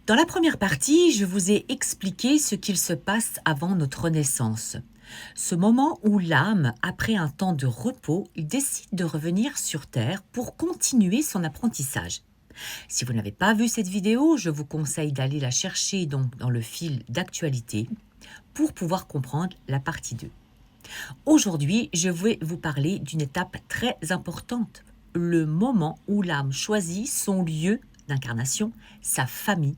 Dans la première partie, je vous ai expliqué ce qu'il se passe avant notre naissance. Ce moment où l'âme, après un temps de repos, décide de revenir sur Terre pour continuer son apprentissage. Si vous n'avez pas vu cette vidéo, je vous conseille d'aller la chercher donc dans le fil d'actualité pour pouvoir comprendre la partie 2. Aujourd'hui, je vais vous parler d'une étape très importante, le moment où l'âme choisit son lieu d'incarnation, sa famille,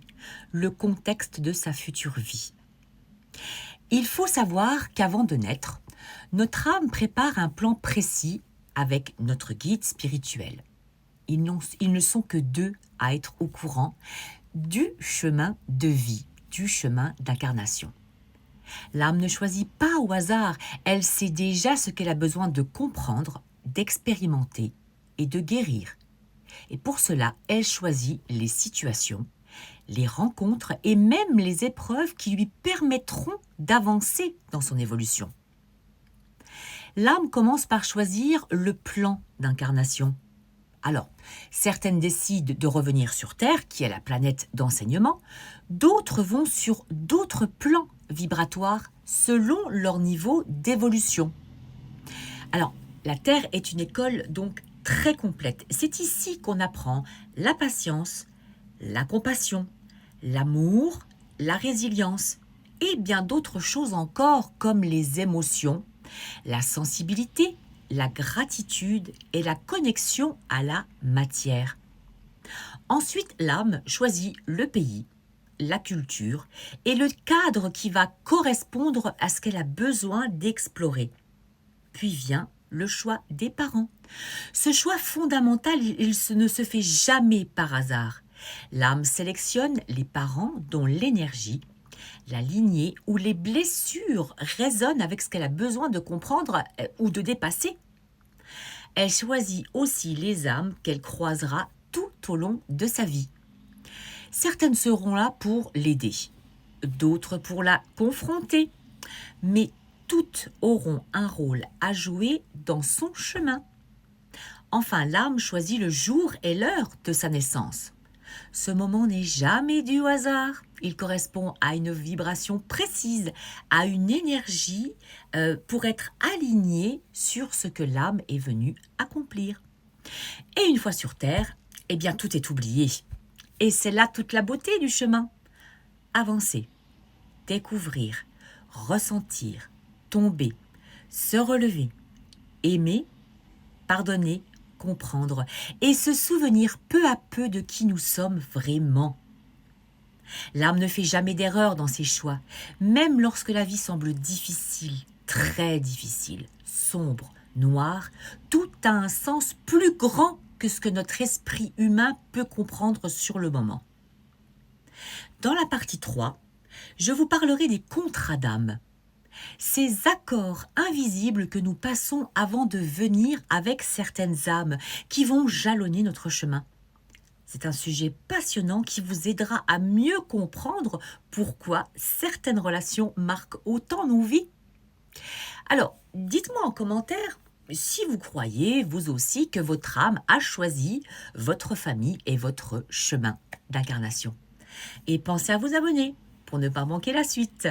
le contexte de sa future vie. Il faut savoir qu'avant de naître, notre âme prépare un plan précis avec notre guide spirituel. Ils ne sont que deux à être au courant du chemin de vie, du chemin d'incarnation. L'âme ne choisit pas au hasard, elle sait déjà ce qu'elle a besoin de comprendre, d'expérimenter et de guérir. Et pour cela, elle choisit les situations, les rencontres et même les épreuves qui lui permettront d'avancer dans son évolution. L'âme commence par choisir le plan d'incarnation. Alors, certaines décident de revenir sur Terre, qui est la planète d'enseignement, d'autres vont sur d'autres plans vibratoires selon leur niveau d'évolution. Alors, la Terre est une école donc très complète. C'est ici qu'on apprend la patience, la compassion, l'amour, la résilience et bien d'autres choses encore comme les émotions, la sensibilité, la gratitude et la connexion à la matière. Ensuite, l'âme choisit le pays, la culture et le cadre qui va correspondre à ce qu'elle a besoin d'explorer. Puis vient le choix des parents. Ce choix fondamental, ne se fait jamais par hasard. L'âme sélectionne les parents dont l'énergie, la lignée ou les blessures résonnent avec ce qu'elle a besoin de comprendre ou de dépasser. Elle choisit aussi les âmes qu'elle croisera tout au long de sa vie. Certaines seront là pour l'aider, d'autres pour la confronter, mais toutes auront un rôle à jouer dans son chemin. Enfin, l'âme choisit le jour et l'heure de sa naissance. Ce moment n'est jamais dû au hasard. Il correspond à une vibration précise, à une énergie pour être aligné sur ce que l'âme est venue accomplir. Et une fois sur Terre, eh bien tout est oublié. Et c'est là toute la beauté du chemin. Avancer, découvrir, ressentir, tomber, se relever, aimer, pardonner, comprendre et se souvenir peu à peu de qui nous sommes vraiment. L'âme ne fait jamais d'erreur dans ses choix, même lorsque la vie semble difficile, très difficile, sombre, noire, tout a un sens plus grand que ce que notre esprit humain peut comprendre sur le moment. Dans la partie 3, je vous parlerai des contrats d'âme. Ces accords invisibles que nous passons avant de venir avec certaines âmes qui vont jalonner notre chemin. C'est un sujet passionnant qui vous aidera à mieux comprendre pourquoi certaines relations marquent autant nos vies. Alors, dites-moi en commentaire si vous croyez, vous aussi, que votre âme a choisi votre famille et votre chemin d'incarnation. Et pensez à vous abonner pour ne pas manquer la suite.